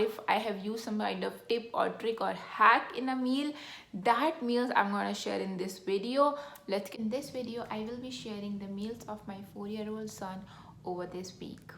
if I have used some kind of tip or trick or hack in a meal, that meals I'm going to share in this video. In this video I will be sharing the meals of my 4-year-old son over this week.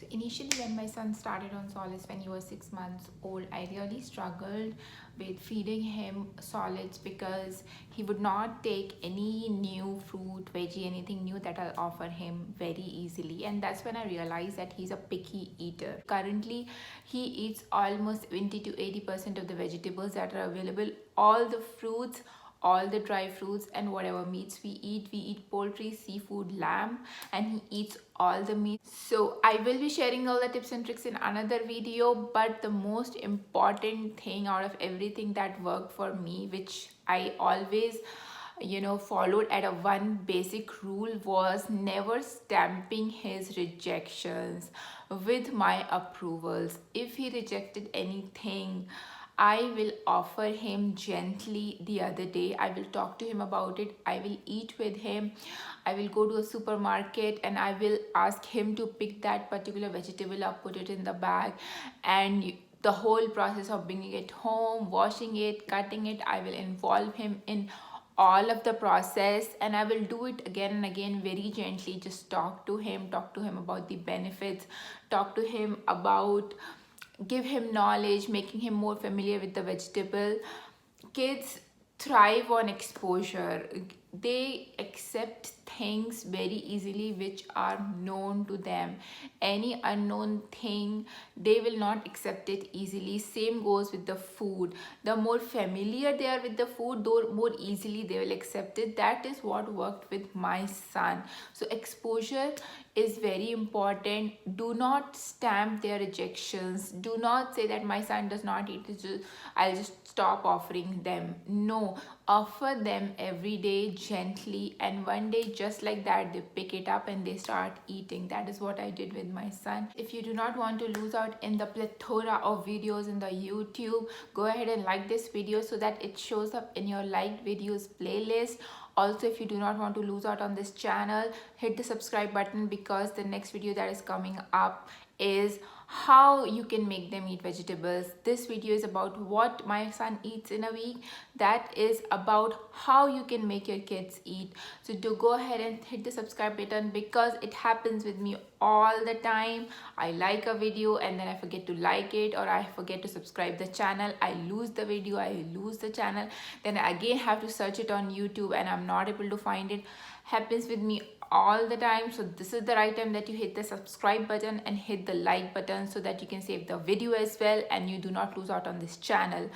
So initially, when my son started on solids when he was 6 months old, I really struggled with feeding him solids because he would not take any new fruit, veggie, anything new that I'll offer him very easily. And that's when I realized that he's a picky eater. Currently, he eats almost 20 to 80% of the vegetables that are available, all the fruits, all the dry fruits, and whatever meats we eat poultry, seafood, lamb, and he eats all the meat. So I will be sharing all the tips and tricks in another video, but the most important thing out of everything that worked for me, which I always followed at a one basic rule, was never stamping his rejections with my approvals. If he rejected anything, I will offer him gently. The other day I will talk to him about it, I will eat with him, I will go to a supermarket and I will ask him to pick that particular vegetable up, put it in the bag, and the whole process of bringing it home, washing it, cutting it, I will involve him in all of the process, and I will do it again and again very gently. Just talk to him about the benefits, talk to him about, give him knowledge, making him more familiar with the vegetable. Kids thrive on exposure. They accept things very easily which are known to them. Any unknown thing, they will not accept it easily. Same goes with the food. The more familiar they are with the food, the more easily they will accept it. That is what worked with my son. So exposure is very important. Do not stamp their rejections. Do not say that my son does not eat it, I'll just stop offering them. No, offer them every day gently, and one day just like that they pick it up and they start eating. That is what I did with my son. If you do not want to lose out in the plethora of videos in the YouTube, go ahead and like this video so that it shows up in your liked videos playlist. Also, if you do not want to lose out on this channel, hit the subscribe button, because the next video that is coming up is how you can make them eat vegetables. This video is about what my son eats in a week. That is about how you can make your kids eat. So do go ahead and hit the subscribe button, because it happens with me all the time. I like a video and then I forget to like it, or I forget to subscribe the channel. I lose the video, I lose the channel, then I again have to search it on YouTube and I'm not able to find it. Happens with me all the time. So this is the right time that you hit the subscribe button and hit the like button, so that you can save the video as well and you do not lose out on this channel.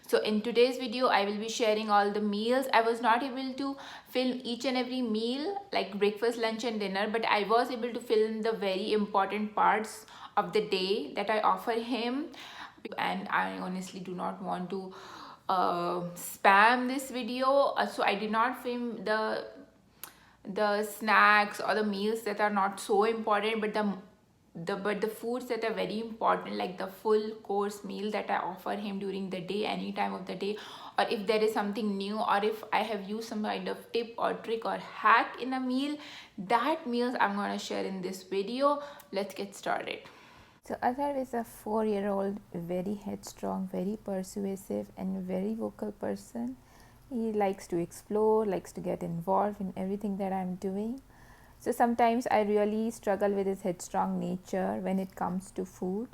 So in today's video I will be sharing all the meals. I was not able to film each and every meal like breakfast, lunch and dinner, but I was able to film the very important parts of the day that I offer him. And I honestly do not want to spam this video, so I did not film the snacks or the meals that are not so important, but the foods that are very important, like the full course meal that I offer him during the day, any time of the day, or if there is something new, or if I have used some kind of tip or trick or hack in a meal, that meals I'm going to share in this video. Let's get started. So Azhar is a 4-year-old, very headstrong, very persuasive and very vocal person. He likes to explore, likes to get involved in everything that I'm doing. So sometimes I really struggle with his headstrong nature when it comes to food.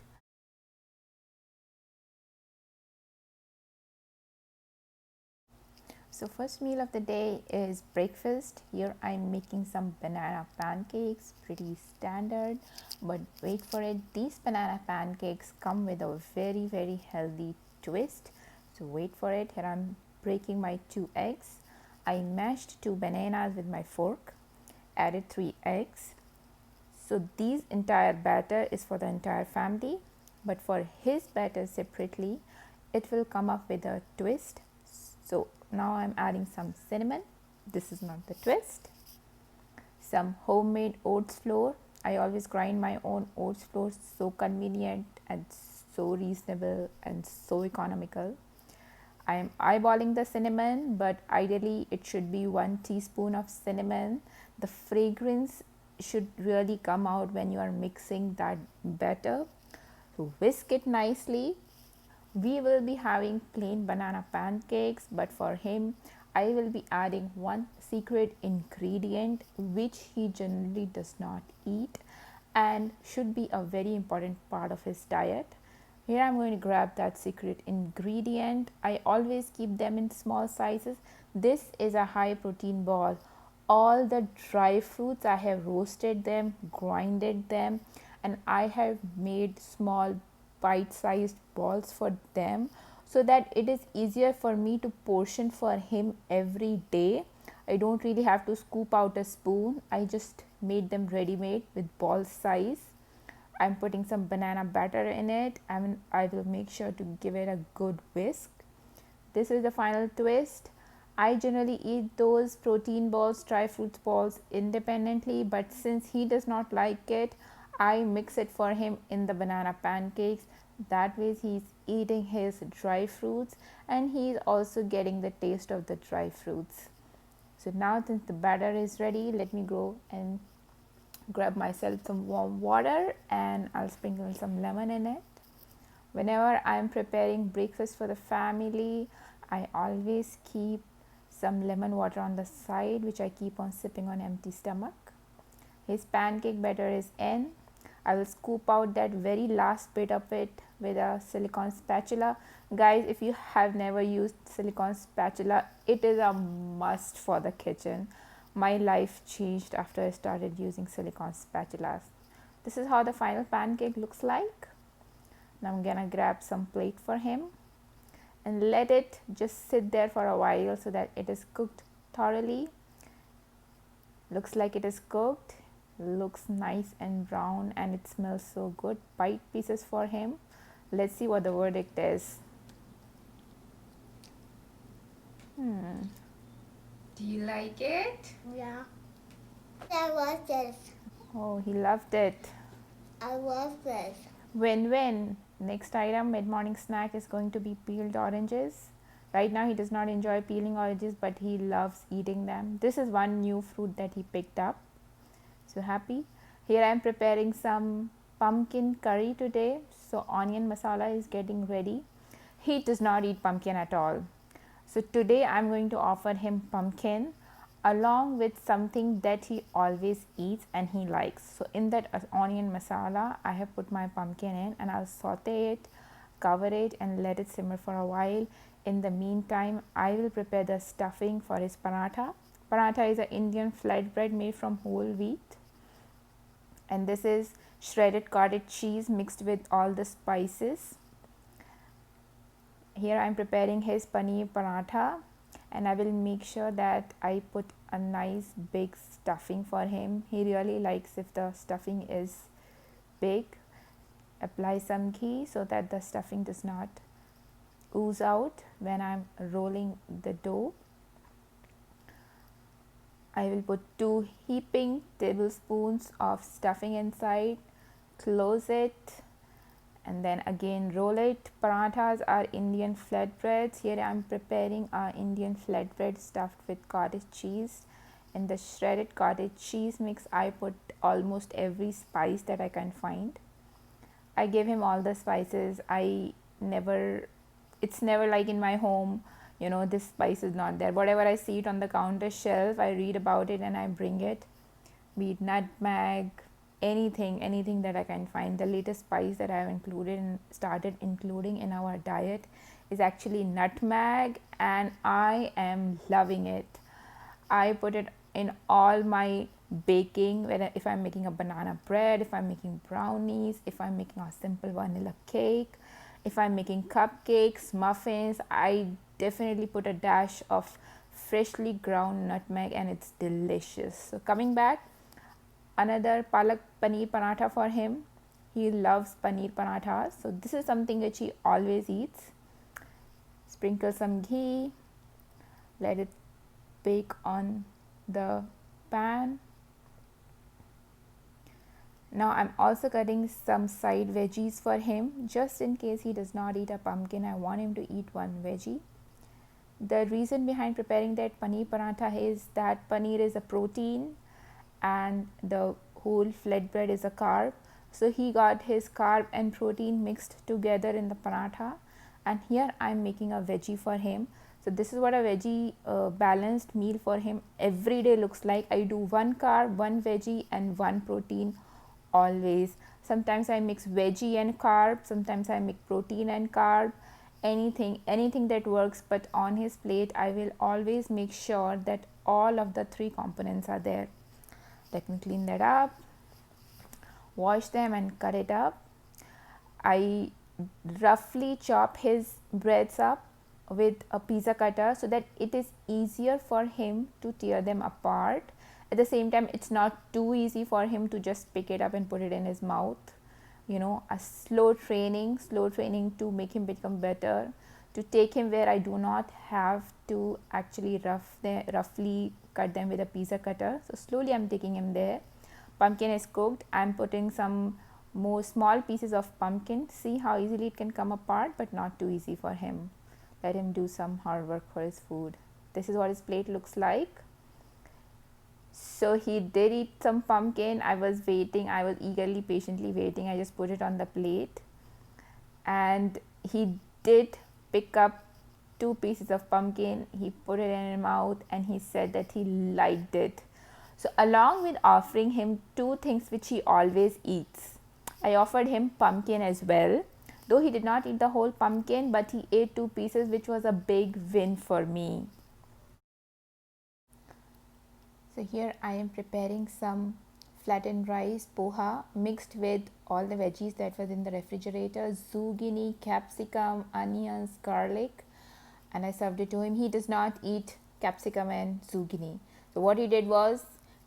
So first meal of the day is breakfast. Here I'm making some banana pancakes, pretty standard, but wait for it. These banana pancakes come with a very healthy twist. So wait for it. Here I'm breaking my 2 eggs. I mashed 2 bananas with my fork, added 3 eggs. So these entire batter is for the entire family, but for his batter separately, it will come up with a twist. So now I'm adding some cinnamon. This is not the twist. Some homemade oats flour. I always grind my own oats flour, so convenient and so reasonable and so economical. I am eyeballing the cinnamon, but ideally it should be 1 teaspoon of cinnamon. The fragrance should really come out when you are mixing that batter. So whisk it nicely. We will be having plain banana pancakes, but for him, I will be adding one secret ingredient which he generally does not eat and should be a very important part of his diet. Here I'm going to grab that secret ingredient. I always keep them in small sizes. This is a high protein ball. All the dry fruits, I have roasted them, grinded them, and I have made small bite-sized balls for them so that it is easier for me to portion for him every day. I don't really have to scoop out a spoon. I just made them ready-made with ball size. I'm putting some banana batter in it and I will make sure to give it a good whisk. This is the final twist. I generally eat those protein balls, dry fruits balls independently, but since he does not like it, I mix it for him in the banana pancakes. That way he's eating his dry fruits and he's also getting the taste of the dry fruits. So now since the batter is ready, let me go and grab myself some warm water and I'll sprinkle some lemon in it. Whenever I'm preparing breakfast for the family, I always keep some lemon water on the side, which I keep on sipping on empty stomach. His pancake batter is in. I will scoop out that very last bit of it with a silicone spatula. Guys, if you have never used silicone spatula, it is a must for the kitchen. My life changed after I started using silicone spatulas. This is how the final pancake looks like. Now I'm gonna grab some plate for him and let it just sit there for a while so that it is cooked thoroughly. Looks like it is cooked, looks nice and brown and it smells so good. Bite pieces for him. Let's see what the verdict is. Do you like it? Yeah. I love this. Oh, he loved it. I love this. Win-win. Next item, mid-morning snack, is going to be peeled oranges. Right now he does not enjoy peeling oranges, but he loves eating them. This is one new fruit that he picked up. So happy. Here I am preparing some pumpkin curry today. So onion masala is getting ready. He does not eat pumpkin at all. So today I'm going to offer him pumpkin along with something that he always eats and he likes. So in that onion masala, I have put my pumpkin in and I'll saute it, cover it and let it simmer for a while. In the meantime, I will prepare the stuffing for his paratha. Paratha is an Indian flatbread made from whole wheat. And this is shredded cottage cheese mixed with all the spices. Here I am preparing his paneer paratha and I will make sure that I put a nice big stuffing for him. He really likes if the stuffing is big. Apply some ghee so that the stuffing does not ooze out when I'm rolling the dough. I will put 2 heaping tablespoons of stuffing inside, close it and then again roll it. Parathas are Indian flatbreads. Here I am preparing our Indian flatbread stuffed with cottage cheese. In the shredded cottage cheese mix, I put almost every spice that I can find. I gave him all the spices. It's never like in my home, this spice is not there. Whatever I see it on the counter shelf, I read about it and I bring it. Be it nutmeg, anything that I can find. The latest spice that I have included and started including in our diet is actually nutmeg and I am loving it. I put it in all my baking, if I'm making a banana bread, if I'm making brownies, if I'm making a simple vanilla cake, if I'm making cupcakes, muffins, I definitely put a dash of freshly ground nutmeg and it's delicious. So coming back, another palak paneer paratha for him. He loves paneer parathas. So this is something which he always eats. Sprinkle some ghee. Let it bake on the pan. Now I'm also cutting some side veggies for him. Just in case he does not eat a pumpkin, I want him to eat one veggie. The reason behind preparing that paneer paratha is that paneer is a protein and the whole flatbread is a carb. So he got his carb and protein mixed together in the paratha, and here I'm making a veggie for him. So this is what a veggie balanced meal for him every day looks like. I do one carb, one veggie, and one protein always. Sometimes I mix veggie and carb, sometimes I mix protein and carb, anything that works, but on his plate I will always make sure that all of the three components are there. Let me clean that up, wash them and cut it up. I roughly chop his breads up with a pizza cutter so that it is easier for him to tear them apart. At the same time, it's not too easy for him to just pick it up and put it in his mouth. You know, a slow training to make him become better, to take him where I do not have to actually roughly cut them with a pizza cutter. So slowly I'm taking him there. Pumpkin is cooked. I'm putting some more small pieces of pumpkin. See how easily it can come apart, but not too easy for him. Let him do some hard work for his food. This is what his plate looks like. So he did eat some pumpkin. I was waiting. I was eagerly, patiently waiting. I just put it on the plate. And he did pick up 2 pieces of pumpkin. He put it in his mouth and he said that he liked it. So along with offering him 2 things which he always eats, I offered him pumpkin as well. Though he did not eat the whole pumpkin, but he ate 2 pieces, which was a big win for me. So here I am preparing some flattened rice poha mixed with all the veggies that was in the refrigerator, zucchini, capsicum, onions, garlic, and I served it to him. He does not eat capsicum and zucchini. So what he did was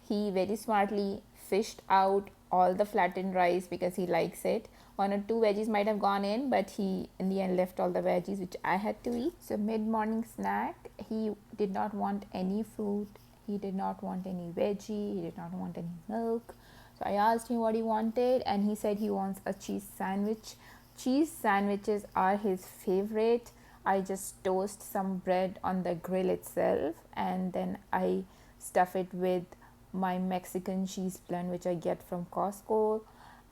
he very smartly fished out all the flattened rice because he likes it. 1 or 2 veggies might have gone in, but he in the end left all the veggies which I had to eat. So mid-morning snack, he did not want any fruit, he did not want any veggie, he did not want any milk. So I asked him what he wanted and he said he wants a cheese sandwich. Cheese sandwiches are his favorite. I just toast some bread on the grill itself and then I stuff it with my Mexican cheese blend which I get from Costco,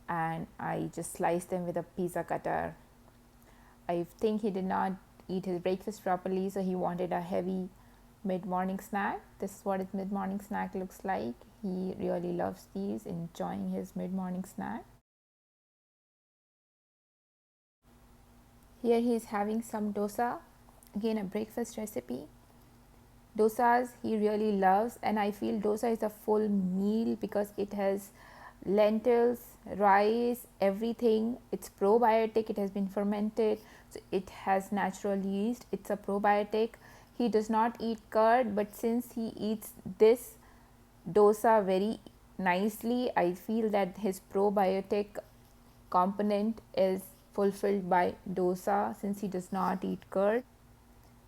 and I just slice them with a pizza cutter. I think he did not eat his breakfast properly, so he wanted a heavy mid-morning snack. This is what his mid-morning snack looks like. He really loves these, enjoying his mid-morning snack. Here he is having some dosa, again a breakfast recipe. Dosas he really loves, and I feel dosa is a full meal because it has lentils, rice, everything. It's probiotic, it has been fermented, so it has natural yeast. It's a probiotic. He does not eat curd, but since he eats this dosa very nicely, I feel that his probiotic component is fulfilled by dosa since he does not eat curd.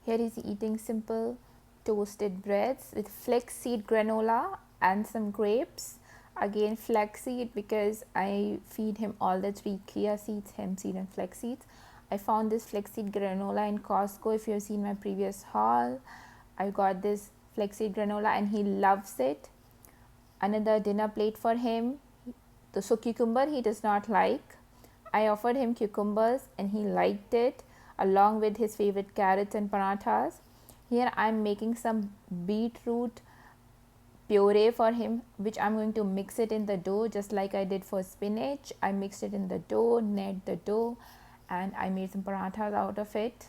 Here he's eating simple toasted breads with flaxseed granola and some grapes. Again flaxseed because I feed him all the 3 chia seeds, hemp seed and flax seeds. I found this flaxseed granola in Costco. If you have seen my previous haul, I got this flaxseed granola and he loves it. Another dinner plate for him. So cucumber he does not like. I offered him cucumbers and he liked it along with his favorite carrots and parathas. Here I am making some beetroot puree for him, which I'm going to mix it in the dough just like I did for spinach. I mixed it in the dough, knead the dough, and I made some parathas out of it.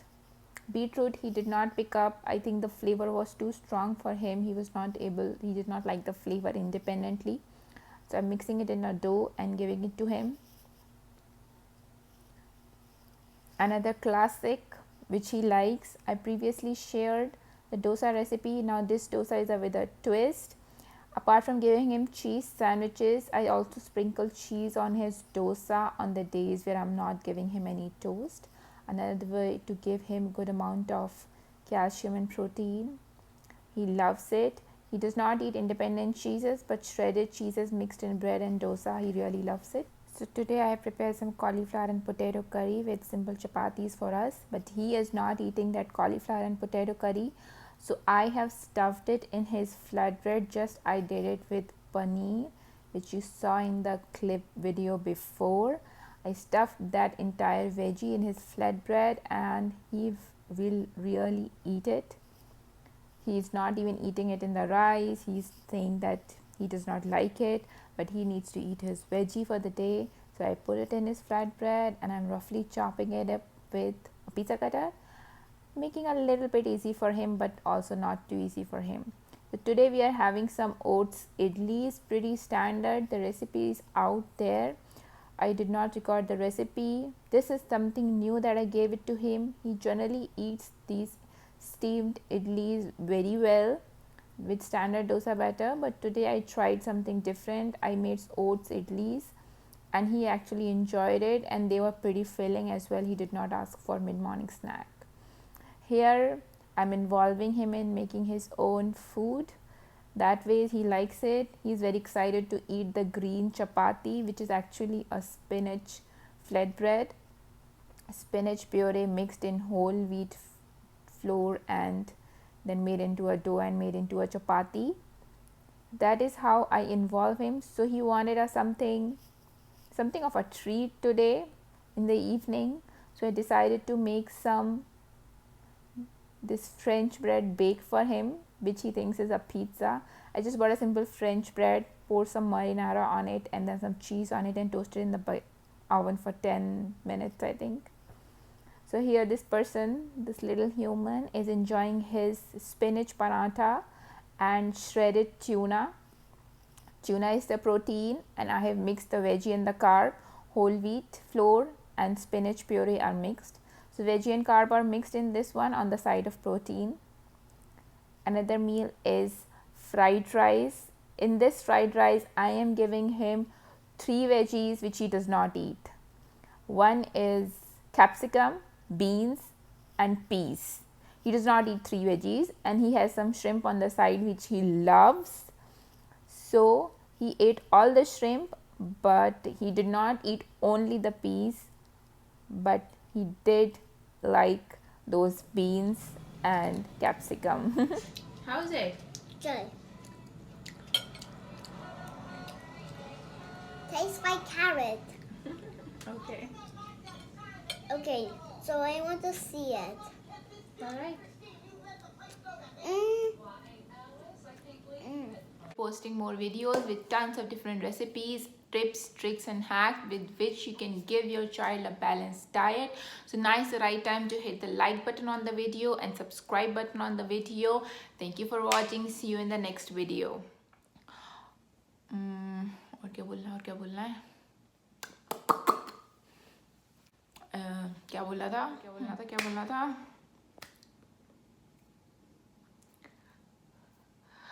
Beetroot he did not pick up. I think the flavor was too strong for him. He did not like the flavor independently. So I'm mixing it in a dough and giving it to him. Another classic which he likes, I previously shared the dosa recipe. Now this dosa is with a twist. Apart from giving him cheese sandwiches, I also sprinkle cheese on his dosa on the days where I'm not giving him any toast. Another way to give him good amount of calcium and protein. He loves it. He does not eat independent cheeses, but shredded cheeses mixed in bread and dosa, he really loves it. So today I have prepared some cauliflower and potato curry with simple chapatis for us, but he is not eating that cauliflower and potato curry. So I have stuffed it in his flatbread, just I did it with paneer. which you saw in the clip video before. I stuffed that entire veggie in his flatbread and he will really eat it. He's not even eating it in the rice. He's saying that he does not like it, but he needs to eat his veggie for the day. So I put it in his flatbread and I'm roughly chopping it up with a pizza cutter, making a little bit easy for him, but also not too easy for him. So today we are having some oats idlis, pretty standard. The recipe is out there. I did not record the recipe. This is something new that I gave it to him. He generally eats these steamed idlis very well with standard dosa batter, but today I tried something different. I made oats idlis and he actually enjoyed it, and they were pretty filling as well. He did not ask for mid-morning snack. Here I'm involving him in making his own food. That way he likes it. He's very excited to eat the green chapati, which is actually a spinach flatbread, spinach puree mixed in whole wheat flour and then made into a dough and made into a chapati. That is how I involve him. So he wanted a something of a treat today in the evening. So I decided to make this French bread bake for him, which he thinks is a pizza. I just bought a simple French bread, poured some marinara on it and then some cheese on it and toasted in the oven for 10 minutes, I think. So here this little human is enjoying his spinach paratha and shredded tuna. Tuna is the protein and I have mixed the veggie and the carb. Whole wheat flour and spinach puree are mixed. So veggie and carb are mixed in this one on the side of protein. Another meal is fried rice. In this fried rice, I am giving him 3 veggies which he does not eat. One is capsicum, beans and peas. He does not eat 3 veggies, and he has some shrimp on the side which he loves. So he ate all the shrimp, but he did not eat only the peas, but he did like those beans and capsicum. How's it? Good. Tastes like carrot. Okay. Okay, so I want to see it. Alright. Posting more videos with tons of different recipes, tips, tricks and hacks with which you can give your child a balanced diet. So now is the right time to hit the like button on the video and subscribe button on the video. Thank you for watching. See you in the next video. और क्या बोलना है क्या बोलना था